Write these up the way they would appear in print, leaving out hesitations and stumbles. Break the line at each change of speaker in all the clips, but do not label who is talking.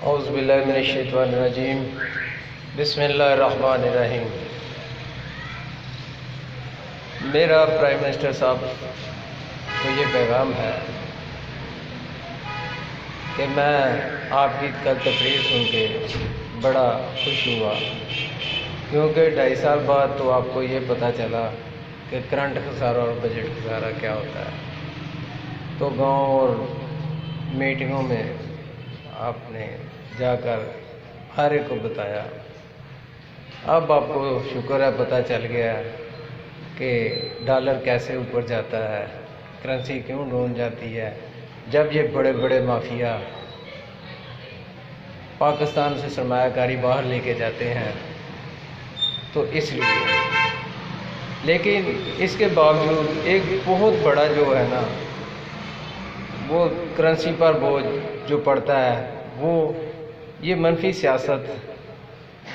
اعوذ باللہ من الشیطان الرجیم بسم اللہ الرحمن الرحیم۔ میرا پرائم منسٹر صاحب کو یہ پیغام ہے کہ میں آپ کی کل تقریر سن کے بڑا خوش ہوا، کیونکہ 2.5 سال بعد تو آپ کو یہ پتہ چلا کہ کرنٹ خسارہ اور بجٹ خسارہ کیا ہوتا ہے۔ تو گاؤں اور میٹنگوں میں آپ نے جا کر ہر ایک کو بتایا۔ اب آپ کو شکر ہے پتہ چل گیا کہ ڈالر کیسے اوپر جاتا ہے، کرنسی کیوں ڈون جاتی ہے، جب یہ بڑے بڑے مافیا پاکستان سے سرمایہ کاری باہر لے کے جاتے ہیں تو اس لیے۔ لیکن اس کے باوجود ایک بہت بڑا جو ہے نا وہ کرنسی پر بوجھ جو پڑتا ہے، وہ یہ منفی سیاست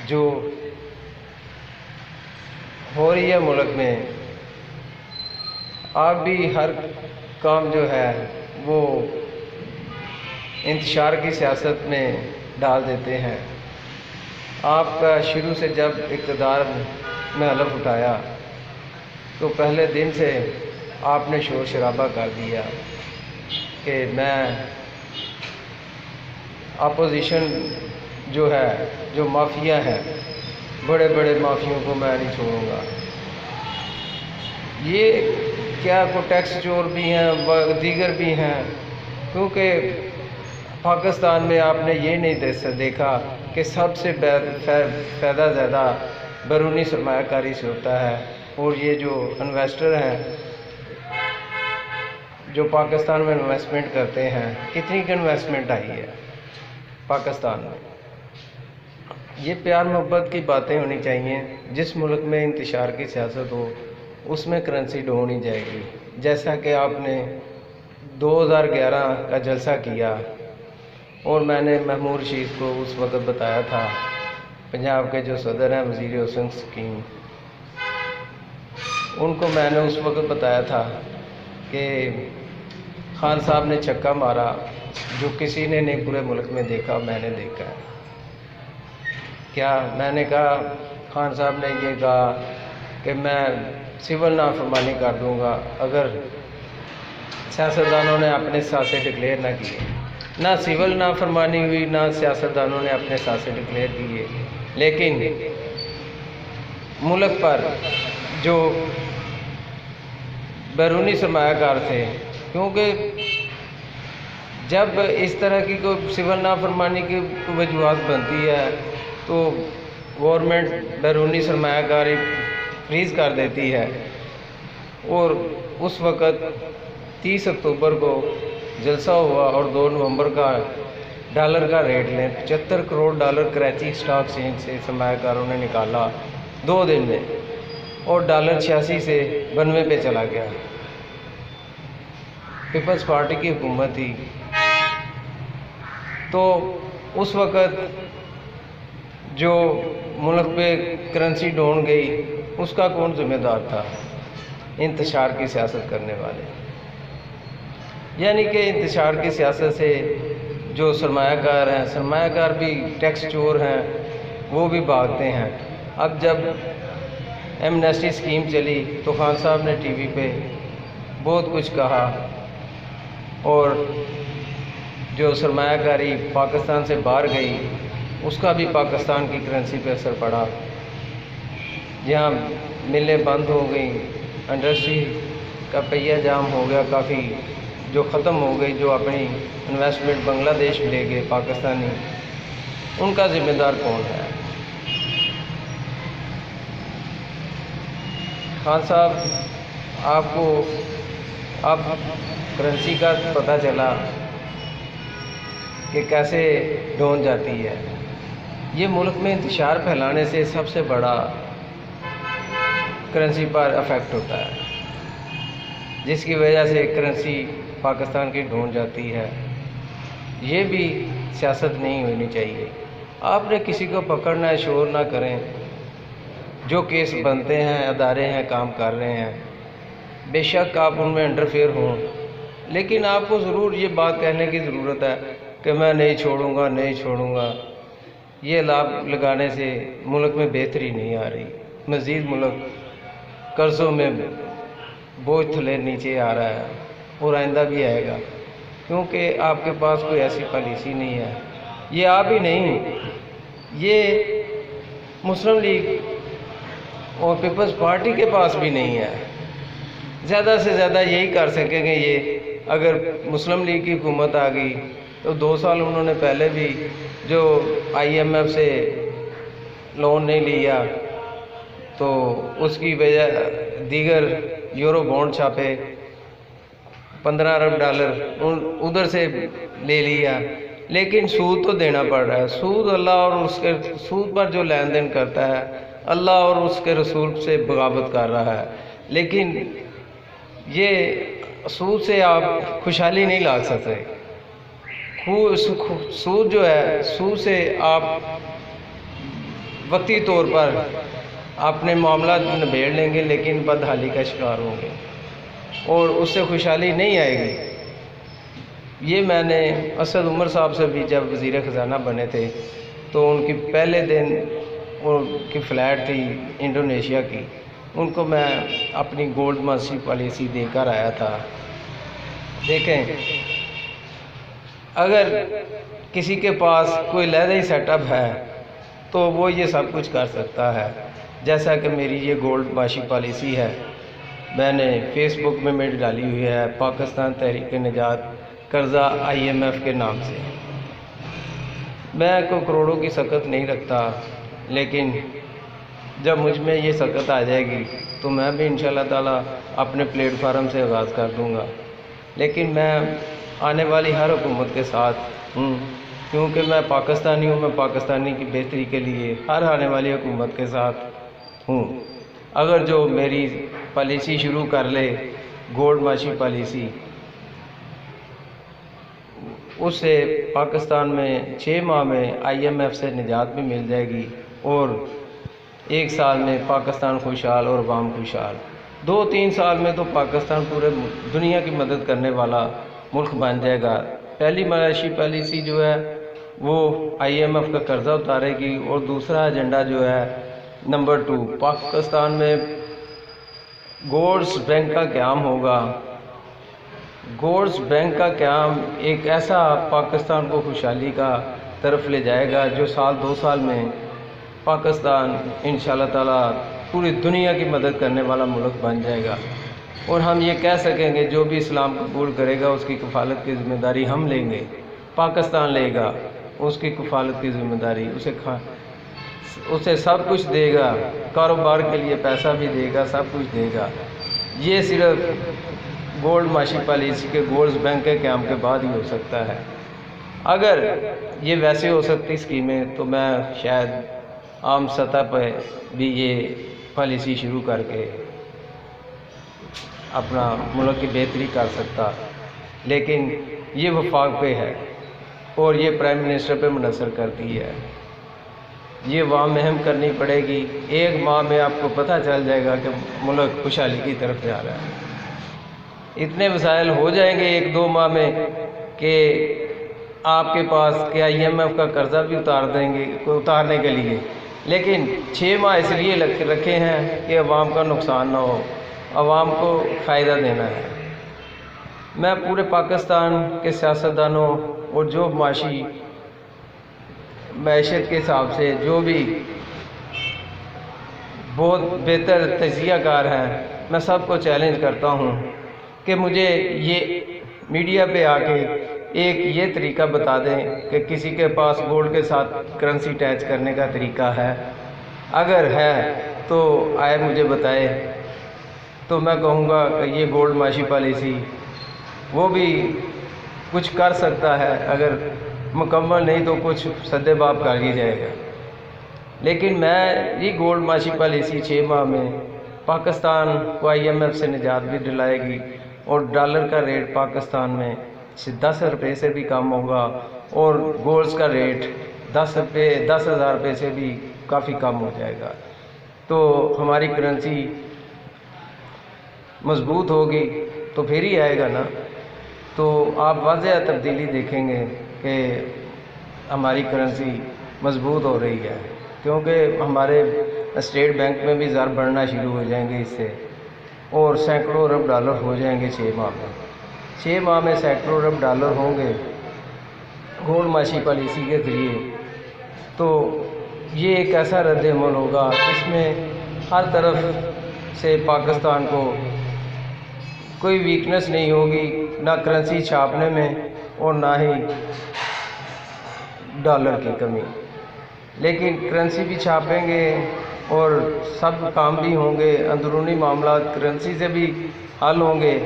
جو ہو رہی ہے ملک میں۔ آپ بھی ہر کام جو ہے وہ انتشار کی سیاست میں ڈال دیتے ہیں۔ آپ کا شروع سے جب اقتدار میں حلف اٹھایا تو پہلے دن سے آپ نے شور شرابہ کر دیا کہ میں اپوزیشن جو ہے، جو مافیا ہے، بڑے بڑے مافیوں کو میں نہیں چھوڑوں گا۔ یہ کیا کو ٹیکس چور بھی ہیں، دیگر بھی ہیں، کیونکہ پاکستان میں آپ نے یہ نہیں دیکھا کہ سب سے فائدہ زیادہ بیرونی سرمایہ کاری سے ہوتا ہے، اور یہ جو انویسٹر ہیں جو پاکستان میں انویسٹمنٹ کرتے ہیں، کتنی کی انویسٹمنٹ آئی ہے پاکستان میں۔ یہ پیار محبت کی باتیں ہونی چاہیے۔ جس ملک میں انتشار کی سیاست ہو اس میں کرنسی ڈون ہی جائے گی۔ جیسا کہ آپ نے 2011 کا جلسہ کیا، اور میں نے محمود رشید کو اس وقت بتایا تھا، پنجاب کے جو صدر ہیں وزیر حسن اسکیم، ان کو میں نے اس وقت بتایا تھا کہ خان صاحب نے چھکا مارا جو کسی نے نہیں پورے ملک میں دیکھا، میں نے دیکھا ہے۔ کیا میں نے کہا، خان صاحب نے یہ کہا کہ میں سول نافرمانی کر دوں گا اگر سیاستدانوں نے اپنے ساتھ ڈکلیئر نہ کیے۔ نہ سول نافرمانی ہوئی، نہ سیاستدانوں نے اپنے ساتھ ڈکلیئر کیے، لیکن ملک پر جو بیرونی سرمایہ کار تھے، کیونکہ جب اس طرح کی کوئی سول نافرمانی کی وجوہات بنتی ہے تو گورنمنٹ بیرونی سرمایہ کاری فریز کر دیتی ہے، اور اس وقت 30 اکتوبر کو جلسہ ہوا اور 2 نومبر کا ڈالر کا ریٹ لیں 75 crore dollar Karachi stock exchange سے سرمایہ کاروں نے نکالا 2 دن میں، اور ڈالر 86 سے 92 پہ چلا گیا۔ پیپلز پارٹی کی حکومت تھی، تو اس وقت جو ملک پہ کرنسی ڈون گئی اس کا کون ذمہ دار تھا؟ انتشار کی سیاست کرنے والے۔ یعنی کہ انتشار کی سیاست سے جو سرمایہ کار ہیں، سرمایہ کار بھی ٹیکس چور ہیں، وہ بھی بھاگتے ہیں۔ اب جب ایمنیسٹی اسکیم چلی تو خان صاحب نے ٹی وی پہ بہت کچھ کہا، اور جو سرمایہ کاری پاکستان سے باہر گئی اس کا بھی پاکستان کی کرنسی پہ اثر پڑا۔ یہاں ملیں بند ہو گئیں، انڈسٹری کا پہیہ جام ہو گیا، کافی جو ختم ہو گئی، جو اپنی انویسٹمنٹ بنگلہ دیش لے گئے پاکستانی، ان کا ذمہ دار کون ہے؟ خان صاحب، آپ کو اب کرنسی کا پتہ چلا کہ کیسے ڈون جاتی ہے۔ یہ ملک میں انتشار پھیلانے سے سب سے بڑا کرنسی پر افیکٹ ہوتا ہے، جس کی وجہ سے کرنسی پاکستان کی ڈون جاتی ہے۔ یہ بھی سیاست نہیں ہونی چاہیے۔ آپ نے کسی کو پکڑنا ہے، شور نہ کریں۔ جو کیس بنتے ہیں، ادارے ہیں کام کر رہے ہیں، بے شک آپ ان میں انٹرفیئر ہوں، لیکن آپ کو ضرور یہ بات کہنے کی ضرورت ہے کہ میں نہیں چھوڑوں گا، یہ لاب لگانے سے ملک میں بہتری نہیں آ رہی، مزید ملک قرضوں میں بوجھ تھلے نیچے آ رہا ہے اور آئندہ بھی آئے گا، کیونکہ آپ کے پاس کوئی ایسی پالیسی نہیں ہے۔ یہ آپ ہی نہیں، یہ مسلم لیگ اور پیپلز پارٹی کے پاس بھی نہیں ہے۔ زیادہ سے زیادہ یہی کر سکیں گے یہ، اگر مسلم لیگ کی حکومت آ گئی تو 2 سال انہوں نے پہلے بھی جو IMF سے لون نہیں لیا تو اس کی وجہ دیگر یورو بانڈ چھاپے، 15 ارب ڈالر ادھر سے لے لیا، لیکن سود تو دینا پڑ رہا ہے۔ سود اللہ اور اس کے سود پر جو لین دین کرتا ہے، اللہ اور اس کے رسول سے بغاوت کر رہا ہے، لیکن یہ سود سے آپ خوشحالی نہیں لا سکتے۔ سود جو ہے، سود سے آپ وقتی طور پر اپنے معاملات نبیڑ لیں گے، لیکن بدحالی کا شکار ہوں گے اور اس سے خوشحالی نہیں آئے گی۔ یہ میں نے اسد عمر صاحب سے بھی جب وزیر خزانہ بنے تھے تو ان کی پہلے دن ان کی فلائٹ تھی انڈونیشیا کی، ان کو میں اپنی گولڈ ماشی پالیسی دے کر آیا تھا۔ دیکھیں، اگر کسی کے پاس کوئی علیحدہ سیٹ اپ ہے تو وہ یہ سب کچھ کر سکتا ہے، جیسا کہ میری یہ گولڈ ماشی پالیسی ہے، میں نے فیس بک میں ڈالی ہوئی ہے، پاکستان تحریک نجات قرضہ IMF کے نام سے۔ میں کوئی کروڑوں کی سکت نہیں رکھتا، لیکن جب مجھ میں یہ سکت آ جائے گی تو میں بھی انشاءاللہ تعالیٰ اپنے پلیٹ فارم سے آغاز کر دوں گا، لیکن میں آنے والی ہر حکومت کے ساتھ ہوں، کیونکہ میں پاکستانی ہوں، میں پاکستانی کی بہتری کے لیے ہر آنے والی حکومت کے ساتھ ہوں۔ اگر جو میری پالیسی شروع کر لے، گولڈ ماشی پالیسی، اس سے پاکستان میں 6 ماہ میں IMF سے نجات بھی مل جائے گی اور 1 سال میں پاکستان خوشحال اور عوام خوشحال، 2-3 سال میں تو پاکستان پورے دنیا کی مدد کرنے والا ملک بن جائے گا۔ پہلی معاشی پالیسی جو ہے وہ IMF کا قرضہ اتارے گی، اور دوسرا ایجنڈا جو ہے نمبر 2، پاکستان میں گوڈز بینک کا قیام ہوگا۔ گوڈز بینک کا قیام ایک ایسا پاکستان کو خوشحالی کا طرف لے جائے گا جو 1-2 سال میں پاکستان انشاءاللہ تعالیٰ پوری دنیا کی مدد کرنے والا ملک بن جائے گا، اور ہم یہ کہہ سکیں گے جو بھی اسلام قبول کرے گا اس کی کفالت کی ذمہ داری ہم لیں گے، پاکستان لے گا اس کی کفالت کی ذمہ داری، اسے سب کچھ دے گا، کاروبار کے لیے پیسہ بھی دے گا، سب کچھ دے گا۔ یہ صرف گولڈ ماشی پالیسی کے گولڈز بینک کے قیام کے بعد ہی ہو سکتا ہے۔ اگر یہ ویسے ہو سکتی اسکیمیں تو میں شاید عام سطح پہ بھی یہ پالیسی شروع کر کے اپنا ملک کی بہتری کر سکتا، لیکن یہ وفاق پہ ہے اور یہ پرائم منسٹر پہ منحصر کرتی ہے۔ یہ عوام مہم کرنی پڑے گی، 1 ماہ میں آپ کو پتہ چل جائے گا کہ ملک خوشحالی کی طرف جا رہا ہے۔ اتنے وسائل ہو جائیں گے 1-2 ماہ میں کہ آپ کے پاس کہ IMF کا قرضہ بھی اتارنے کے لیے، لیکن 6 ماہ اس لیے رکھے ہیں کہ عوام کا نقصان نہ ہو، عوام کو فائدہ دینا ہے۔ میں پورے پاکستان کے سیاستدانوں اور جو معیشت کے حساب سے جو بھی بہت بہتر تجزیہ کار ہیں، میں سب کو چیلنج کرتا ہوں کہ مجھے یہ میڈیا پہ آ کے ایک یہ طریقہ بتا دیں کہ کسی کے پاس گولڈ کے ساتھ کرنسی اٹیچ کرنے کا طریقہ ہے، اگر ہے تو آئے مجھے بتائے، تو میں کہوں گا کہ یہ گولڈ ماشی پالیسی وہ بھی کچھ کر سکتا ہے، اگر مکمل نہیں تو کچھ سدے باب کر ہی جائے گا۔ لیکن میں یہ گولڈ ماشی پالیسی 6 ماہ میں پاکستان کو IMF سے نجات بھی دلائے گی، اور ڈالر کا ریٹ پاکستان میں 10 روپے سے بھی کم ہوگا، اور گولڈز کا ریٹ 10,000 روپے سے بھی کافی کم ہو جائے گا، تو ہماری کرنسی مضبوط ہوگی تو پھر ہی آئے گا نا۔ تو آپ واضح تبدیلی دیکھیں گے کہ کہ ہماری کرنسی مضبوط ہو رہی ہے، کیونکہ ہمارے اسٹیٹ بینک میں بھی زر بڑھنا شروع ہو جائیں گے اس سے، اور سینکڑوں ارب ڈالر ہو جائیں گے 6 ماہ میں۔ 6 ماہ میں سینکڑوں ارب ڈالر ہوں گے گولڈ معاشی پالیسی کے ذریعے، تو یہ ایک ایسا رد عمل ہوگا اس میں ہر طرف سے پاکستان کو کوئی ویکنس نہیں ہوگی، نہ کرنسی چھاپنے میں اور نہ ہی ڈالر کی کمی۔ لیکن کرنسی بھی چھاپیں گے اور سب کام بھی ہوں گے، اندرونی معاملات کرنسی سے بھی حل ہوں گے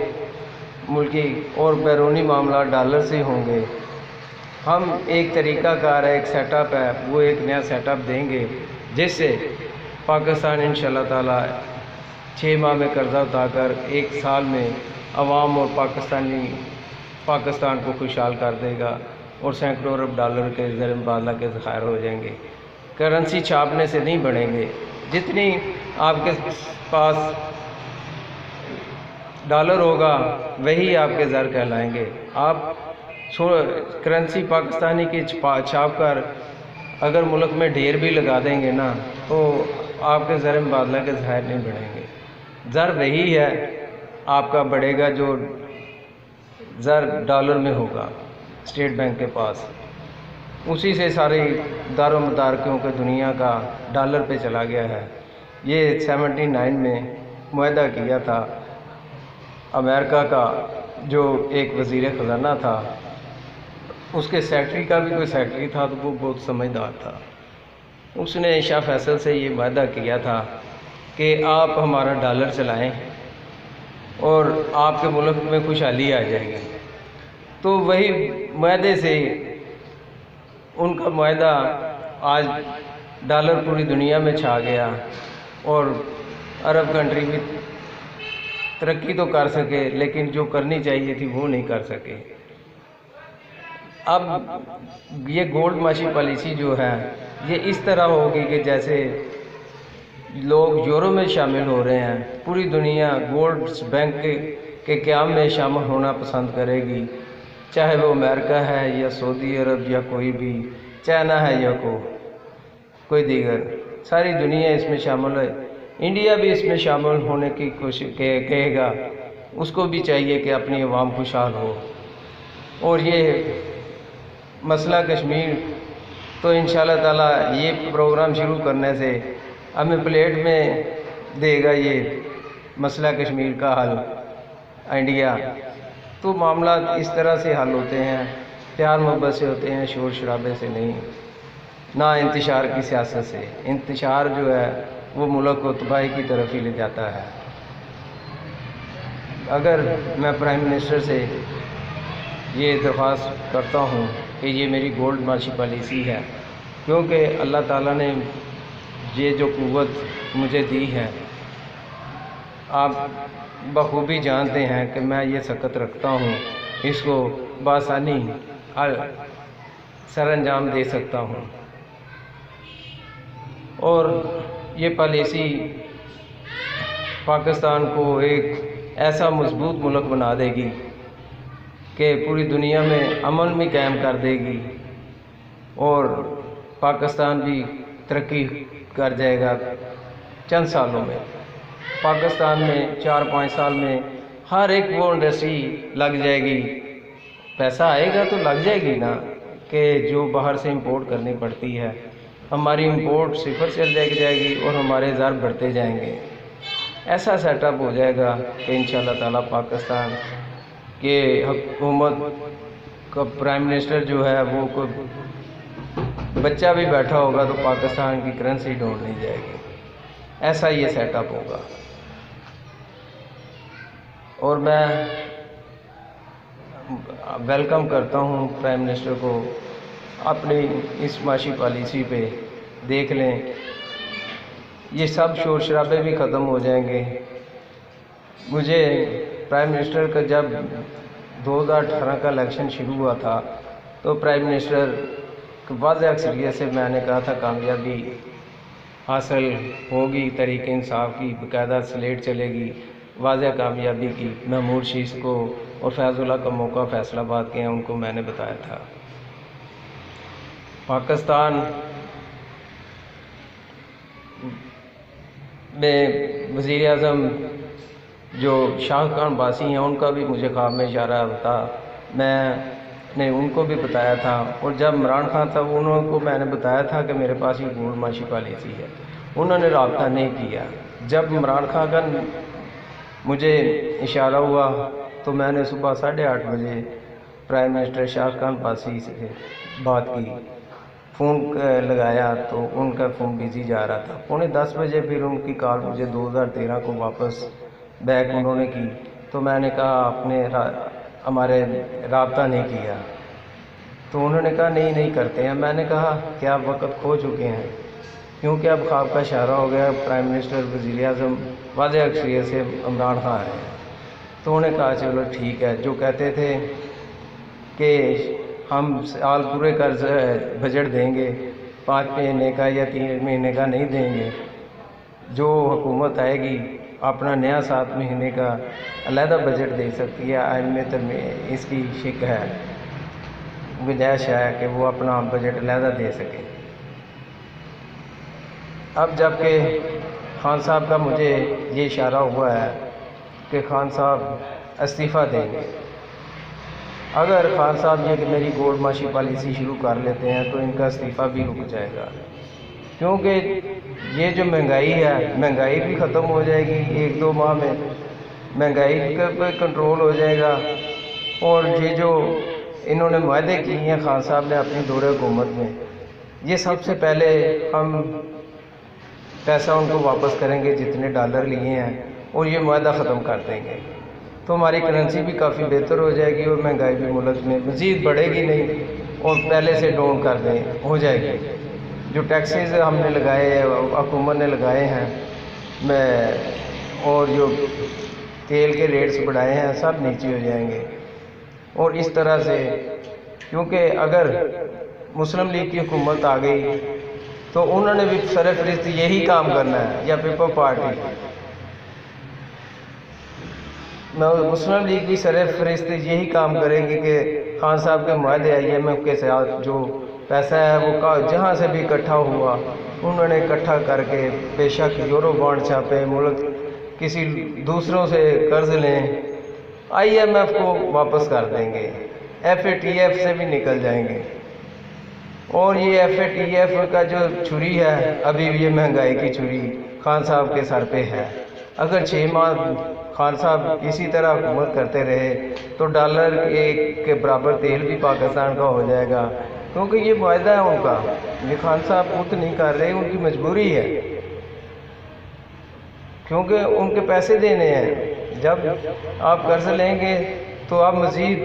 ملکی، اور بیرونی معاملات ڈالر سے ہوں گے۔ ہم ایک طریقہ کار ہے، ایک سیٹ اپ ہے، وہ ایک نیا سیٹ اپ دیں گے جس سے پاکستان انشاءاللہ تعالی 6 ماہ میں قرضہ اٹھا کر 1 سال میں عوام اور پاکستان کو خوشحال کر دے گا، اور سینکڑوں ارب ڈالر کے زر مبادلہ کے ذخائر ہو جائیں گے۔ کرنسی چھاپنے سے نہیں بڑھیں گے، جتنی آپ کے پاس ڈالر ہوگا وہی آپ کے زر کہلائیں گے۔ آپ کرنسی پاکستانی کی چھاپ کر اگر ملک میں ڈھیر بھی لگا دیں گے نا، تو آپ کے زر مبادلہ کے ذخائر نہیں بڑھیں گے۔ زر وہی ہے آپ کا بڑھے گا جو زر ڈالر میں ہوگا اسٹیٹ بینک کے پاس، اسی سے ساری دار و مدار کیونکہ دنیا کا ڈالر پہ چلا گیا ہے۔ یہ 79 میں معاہدہ کیا تھا امریکہ کا، جو ایک وزیر خزانہ تھا، اس کے سیکرٹری کا بھی کوئی سیکرٹری تھا تو وہ بہت سمجھدار تھا، اس نے شاہ فیصل سے یہ معاہدہ کیا تھا کہ آپ ہمارا ڈالر چلائیں اور آپ کے ملک میں خوشحالی آ جائے گی۔ تو وہی معاہدے سے ان کا معاہدہ آج ڈالر پوری دنیا میں چھا گیا، اور عرب کنٹری بھی ترقی تو کر سکے لیکن جو کرنی چاہیے تھی وہ نہیں کر سکے۔ اب یہ گولڈ معاشی پالیسی جو ہے یہ اس طرح ہوگی کہ جیسے لوگ یورو میں شامل ہو رہے ہیں، پوری دنیا گولڈ بینک کے قیام میں شامل ہونا پسند کرے گی، چاہے وہ امریکہ ہے یا سعودی عرب یا کوئی بھی چائنا ہے یا کوئی دیگر، ساری دنیا اس میں شامل ہے۔ انڈیا بھی اس میں شامل ہونے کی کوشش کہے گا، اس کو بھی چاہیے کہ اپنی عوام خوشحال ہو۔ اور یہ مسئلہ کشمیر تو انشاءاللہ تعالی یہ پروگرام شروع کرنے سے ہمیں پلیٹ میں دے گا یہ مسئلہ کشمیر کا حل انڈیا۔ تو معاملات اس طرح سے حل ہوتے ہیں، پیار محبت سے ہوتے ہیں، شور شرابے سے نہیں، نہ انتشار کی سیاست سے۔ انتشار جو ہے وہ ملک کو تباہی کی طرف ہی لے جاتا ہے۔ اگر میں پرائم منسٹر سے یہ درخواست کرتا ہوں کہ یہ میری گولڈ معاشی پالیسی ہے، کیونکہ اللہ تعالیٰ نے یہ جو قوت مجھے دی ہے، آپ بخوبی جانتے ہیں کہ میں یہ سکت رکھتا ہوں، اس کو بآسانی سر انجام دے سکتا ہوں، اور یہ پالیسی پاکستان کو ایک ایسا مضبوط ملک بنا دے گی کہ پوری دنیا میں امن بھی قائم کر دے گی، اور پاکستان بھی ترقی کر جائے گا چند سالوں میں۔ پاکستان میں 4-5 سال میں ہر ایک وہ انڈسٹری لگ جائے گی، پیسہ آئے گا تو لگ جائے گی نا، کہ جو باہر سے امپورٹ کرنی پڑتی ہے، ہماری امپورٹ صفر سے جائے گی اور ہمارے زر بڑھتے جائیں گے۔ ایسا سیٹ اپ ہو جائے گا کہ انشاءاللہ تعالیٰ پاکستان کے حکومت کا پرائم منسٹر جو ہے وہ کوئی بچہ بھی بیٹھا ہوگا تو پاکستان کی کرنسی ڈھونڈ نہیں جائے گی، ایسا یہ سیٹ اپ ہوگا۔ اور میں ویلکم کرتا ہوں پرائم منسٹر کو، اپنی اس معاشی پالیسی پہ دیکھ لیں، یہ سب شور شرابے بھی ختم ہو جائیں گے۔ مجھے پرائم منسٹر کا جب 2018 کا الیکشن شروع ہوا تھا تو پرائم منسٹر واضح اکثریت سے میں نے کہا تھا کامیابی حاصل ہوگی، تحریک انصاف کی باقاعدہ سلیٹ چلے گی، واضح کامیابی کی۔ محمود شیس کو اور فیض اللہ کا موقع فیصل آباد کے ہیں، ان کو میں نے بتایا تھا۔ پاکستان میں وزیر اعظم جو شاہ جہاں عباسی ہیں ان کا بھی مجھے خواب میں اشارہ تھا، میں نے ان کو بھی بتایا تھا، اور جب عمران خان تھا انہوں کو میں نے بتایا تھا کہ میرے پاس یہ گولڈ معاشی پالیسی ہے، انہوں نے رابطہ نہیں کیا۔ جب عمران خان کا مجھے اشارہ ہوا تو میں نے صبح 8:30 بجے پرائم منسٹر شاہ جہاں عباسی سے بات کی، فون لگایا تو ان کا فون بزی جا رہا تھا۔ 9:45 بجے پھر ان کی کال مجھے 2013 کو واپس بیک انہوں نے کی، تو میں نے کہا آپ نے ہمارے رابطہ نہیں کیا، تو انہوں نے کہا نہیں کرتے ہیں۔ میں نے کہا کہ آپ وقت کھو چکے ہیں، کیونکہ اب خواب کا اشارہ ہو گیا، پرائم منسٹر وزیر اعظم واضح اکثریت سے عمران خان ہیں۔ تو انہوں نے کہا چلو ٹھیک ہے، جو کہتے تھے کہ ہم سال پورے کا بجٹ دیں گے، 5 مہینے کا یا 3 مہینے کا نہیں دیں گے، جو حکومت آئے گی اپنا نیا 7 مہینے کا علیحدہ بجٹ دے سکتی ہے، آئین میں اس کی شک ہے، گنجائش ہے کہ وہ اپنا بجٹ علیحدہ دے سکے۔ اب جب کہ خان صاحب کا مجھے یہ اشارہ ہوا ہے کہ خان صاحب استعفیٰ دیں گے، اگر خان صاحب یہ کہ میری گولڈ معاشی پالیسی شروع کر لیتے ہیں تو ان کا استعفیٰ بھی رک جائے گا، کیونکہ یہ جو مہنگائی ہے، مہنگائی بھی ختم ہو جائے گی 1-2 ماہ میں، مہنگائی کا کنٹرول ہو جائے گا، اور یہ جو انہوں نے معاہدے کیے ہیں خان صاحب نے اپنی دور حکومت میں، یہ سب سے پہلے ہم پیسہ ان کو واپس کریں گے جتنے ڈالر لیے ہیں، اور یہ معاہدہ ختم کر دیں گے، تو ہماری کرنسی بھی کافی بہتر ہو جائے گی، اور مہنگائی بھی ملک میں مزید بڑھے گی نہیں، اور پہلے سے ڈاؤن کر دیں ہو جائے گی۔ جو ٹیکسز ہم نے لگائے ہیں، حکومت نے لگائے ہیں، اور جو تیل کے ریٹس بڑھائے ہیں، سب نیچے ہو جائیں گے۔ اور اس طرح سے، کیونکہ اگر مسلم لیگ کی حکومت آ گئی تو انہوں نے بھی سرفہرست یہی کام کرنا ہے، یا پیپل پارٹی، مسلم لیگ کی سرفہرست یہی کام کرے گی کہ خان صاحب کے معاہدے IMF کے ساتھ جو پیسہ ہے وہ جہاں سے بھی اکٹھا ہوا انہوں نے اکٹھا کر کے، بے شک یورو بانڈ چھاپے، ملک کسی دوسروں سے قرض لیں، IMF کو واپس کر دیں گے، FATF سے بھی نکل جائیں گے، اور یہ FATF کا جو چھری ہے، ابھی بھی یہ مہنگائی کی چھری خان صاحب کے سر پہ ہے۔ اگر 6 ماہ خان صاحب اسی طرح حکومت کرتے رہے تو $1 کے برابر تیل بھی پاکستان کا ہو جائے گا، کیونکہ یہ معاہدہ ہے ان کا، یہ خان صاحب خود نہیں کر رہے، ان کی مجبوری ہے، کیونکہ ان کے پیسے دینے ہیں۔ جب آپ قرض لیں گے تو آپ مزید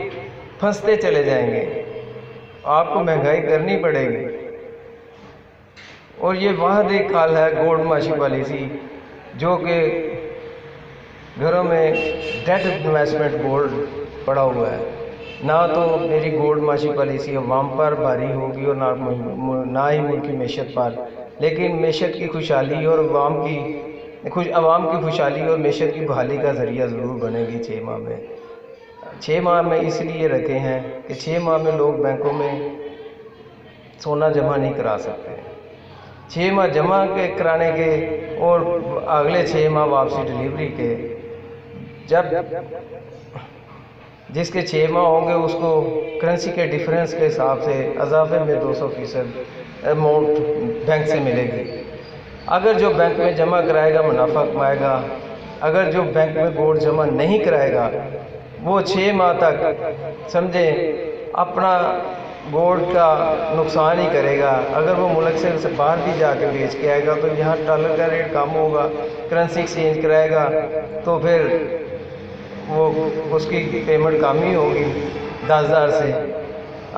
پھنستے چلے جائیں گے، آپ کو مہنگائی کرنی پڑے گی، اور یہ واحد ایک حل ہے گولڈ معاشی پالیسی، جو کہ گھروں میں ڈیٹ انویسٹمنٹ گولڈ پڑا ہوا ہے۔ نہ تو میری گولڈ معاشی پالیسی عوام پر بھاری ہوگی اور نہ ہی ملکی معیشت پر، لیکن معیشت کی خوشحالی اور عوام کی خوشحالی اور معیشت کی بحالی کا ذریعہ ضرور بنے گی 6 ماہ میں۔ 6 ماہ میں اس لیے رکھے ہیں کہ 6 ماہ میں لوگ بینکوں میں سونا جمع نہیں کرا سکتے، 6 ماہ جمع کرانے کے اور اگلے 6 ماہ واپسی ڈیلیوری کے، جب جس کے 6 ماہ ہوں گے اس کو کرنسی کے ڈیفرنس کے حساب سے اضافے میں 200% اماؤنٹ بینک سے ملے گی۔ اگر جو بینک میں جمع کرائے گا منافع کمائے گا، اگر جو بینک میں گولڈ جمع نہیں کرائے گا وہ 6 ماہ تک سمجھیں اپنا گولڈ کا نقصان ہی کرے گا۔ اگر وہ ملک سے باہر بھی جا کے بیچ کے آئے گا تو یہاں ڈالر کا ریٹ کم ہوگا، کرنسی ایکسچینج کرائے گا تو پھر وہ اس کی پیمنٹ کم ہی ہوگی 10,000 سے۔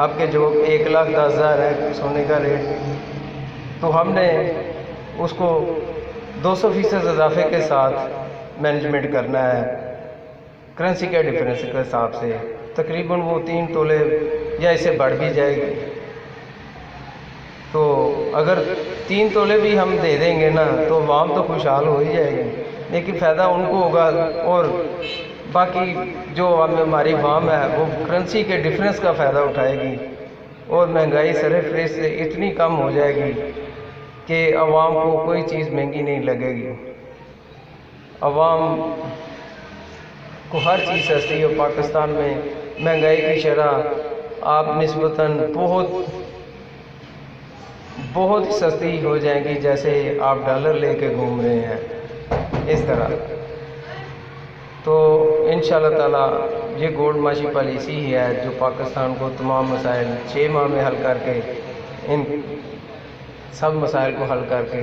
اب کے جو 1,10,000 ہے سونے کا ریٹ، تو ہم نے اس کو 200% اضافے کے ساتھ مینجمنٹ کرنا ہے کرنسی کے ڈیفرنس کے حساب سے، تقریباً وہ 3 تولے یا اسے بڑھ بھی جائے گی۔ تو اگر 3 تولے بھی ہم دے دیں گے نا تو عوام تو خوشحال ہو ہی جائے گی، لیکن فائدہ ان کو ہوگا، اور باقی جو ہماری عوام ہے وہ کرنسی کے ڈیفرنس کا فائدہ اٹھائے گی۔ اور مہنگائی سر فہرست سے اتنی کم ہو جائے گی کہ عوام کو کوئی چیز مہنگی نہیں لگے گی، عوام کو ہر چیز سستی ہے۔ پاکستان میں مہنگائی کی شرح آپ نسبتاً بہت سستی ہو جائیں گی، جیسے آپ ڈالر لے کے گھوم رہے ہیں اس طرح۔ تو انشاءاللہ تعالی یہ گولڈ معاشی پالیسی ہی ہے جو پاکستان کو تمام مسائل 6 ماہ میں حل کر کے، ان سب مسائل کو حل کر کے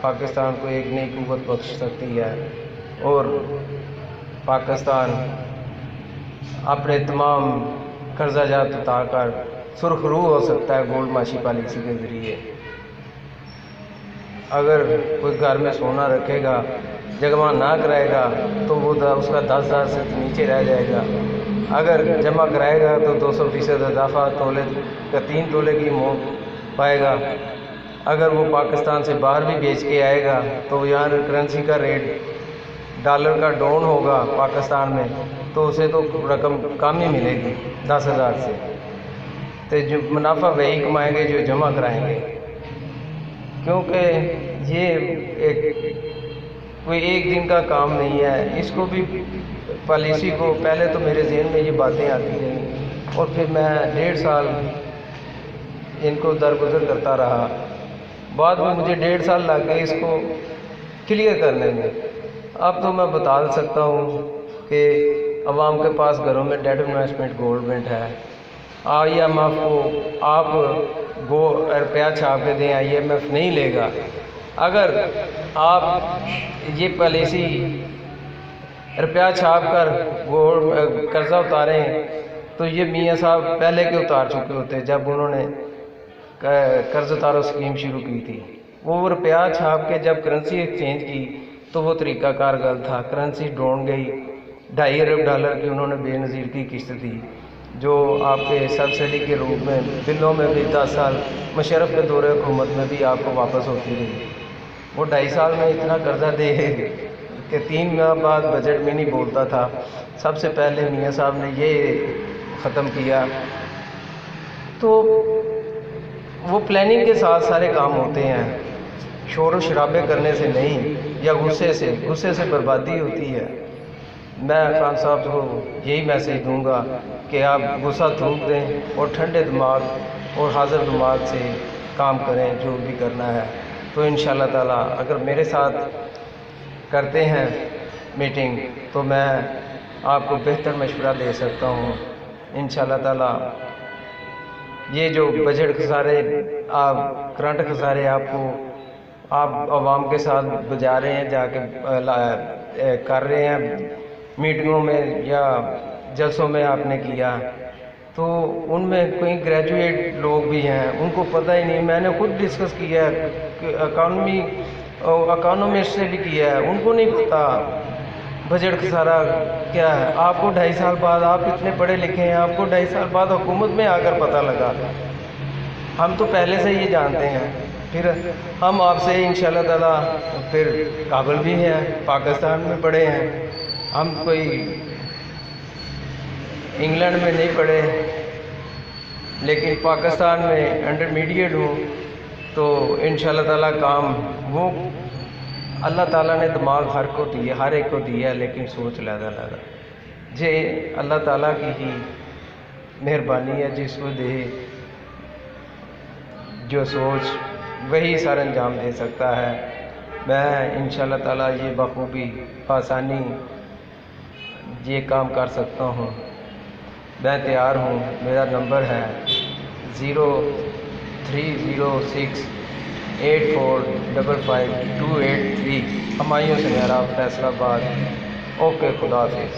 پاکستان کو ایک نئی قوت بخش سکتی ہے، اور پاکستان اپنے تمام قرضہ جات اتار کر سرخ رو ہو سکتا ہے گولڈ معاشی پالیسی کے ذریعے۔ اگر کوئی گھر میں سونا رکھے گا، جمع نہ کرائے گا تو وہ اس کا 10,000 سے نیچے رہ جائے گا، اگر جمع کرائے گا تو 200% اضافہ تولے کا 3 تولے کی پائے گا، اگر وہ پاکستان سے باہر بھی بیچ کے آئے گا تو یہاں کرنسی کا ریٹ ڈالر کا ڈاؤن ہوگا پاکستان میں، تو اسے تو رقم کم ہی ملے گی 10,000 سے، تو جو منافع وہی کمائیں گے جو جمع کرائیں گے، کیونکہ یہ کوئی ایک دن کا کام نہیں ہے۔ اس کو بھی پالیسی کو پہلے تو میرے ذہن میں یہ باتیں آتی رہیں، اور پھر میں 1.5 سال ان کو درگزر کرتا رہا، بعد میں مجھے 1.5 سال لگ گئے اس کو کلیئر کرنے میں۔ اب تو میں بتا سکتا ہوں کہ عوام کے پاس گھروں میں ڈیٹ انویسٹمنٹ گورنمنٹ ہے، IMF کو آپ روپیہ چھاپ کے دیں، IMF نہیں لے گا۔ اگر آپ یہ پالیسی روپیہ چھاپ کر قرضہ اتاریں تو یہ میاں صاحب پہلے کے اتار چکے ہوتے جب انہوں نے قرض اتارو اسکیم شروع کی تھی۔ وہ روپیہ چھاپ کے جب کرنسی ایکسچینج کی تو وہ طریقہ کار غلط تھا، کرنسی ڈون گئی، 2.5 ارب ڈالر کی انہوں نے بے نظیر کی قسط دی، جو آپ کے سبسڈی کے روپ میں بلوں میں بھی 10 سال مشرف کے دور حکومت میں بھی آپ کو واپس ہوتی رہی۔ وہ 2.5 سال میں اتنا قرضہ دے کہ 3 ماہ بعد بجٹ میں نہیں بولتا تھا۔ سب سے پہلے میاں صاحب نے یہ ختم کیا۔ تو وہ پلاننگ کے ساتھ سارے کام ہوتے ہیں، شور و شرابے کرنے سے نہیں، یا غصے سے بربادی ہوتی ہے۔ میں خان صاحب کو یہی میسیج دوں گا کہ آپ غصہ تھوک دیں اور ٹھنڈے دماغ اور حاضر دماغ سے کام کریں جو بھی کرنا ہے۔ تو انشاءاللہ تعالیٰ اگر میرے ساتھ کرتے ہیں میٹنگ تو میں آپ کو بہتر مشورہ دے سکتا ہوں انشاءاللہ تعالیٰ۔ یہ جو بجٹ خسارے کرنٹ خسارے آپ عوام کے ساتھ بجا رہے ہیں، جا کے کر رہے ہیں میٹنگوں میں یا جلسوں میں آپ نے کیا، تو ان میں کوئی گریجویٹ لوگ بھی ہیں، ان کو پتہ ہی نہیں۔ میں نے خود ڈسکس کیا ہے کہ اکانومسٹ سے بھی کیا ہے، ان کو نہیں پتہ بجٹ خسارہ کیا ہے۔ آپ کو 2.5 سال بعد، آپ اتنے پڑھے لکھے ہیں، آپ کو 2.5 سال بعد حکومت میں آ کر پتہ لگا۔ ہم تو پہلے سے یہ جانتے ہیں، پھر ہم آپ سے انشاءاللہ تعالیٰ پھر قابل بھی ہیں، پاکستان میں پڑھے ہیں، ہم کوئی انگلینڈ میں نہیں پڑھے، لیکن پاکستان میں انٹرمیڈیٹ ہوں، تو انشاءاللہ تعالیٰ کام وہ اللہ تعالیٰ نے دماغ ہر ایک کو دیا ہے، لیکن سوچ علیحدہ یہ اللہ تعالیٰ کی ہی مہربانی ہے، جس کو دے جو سوچ وہی سر انجام دے سکتا ہے۔ میں انشاءاللہ تعالیٰ یہ بخوبی آسانی یہ کام کر سکتا ہوں، میں تیار ہوں۔ میرا نمبر ہے 030684555283، ہمایوں سنیرا، فیصل آباد۔ اوکے، خدا حافظ۔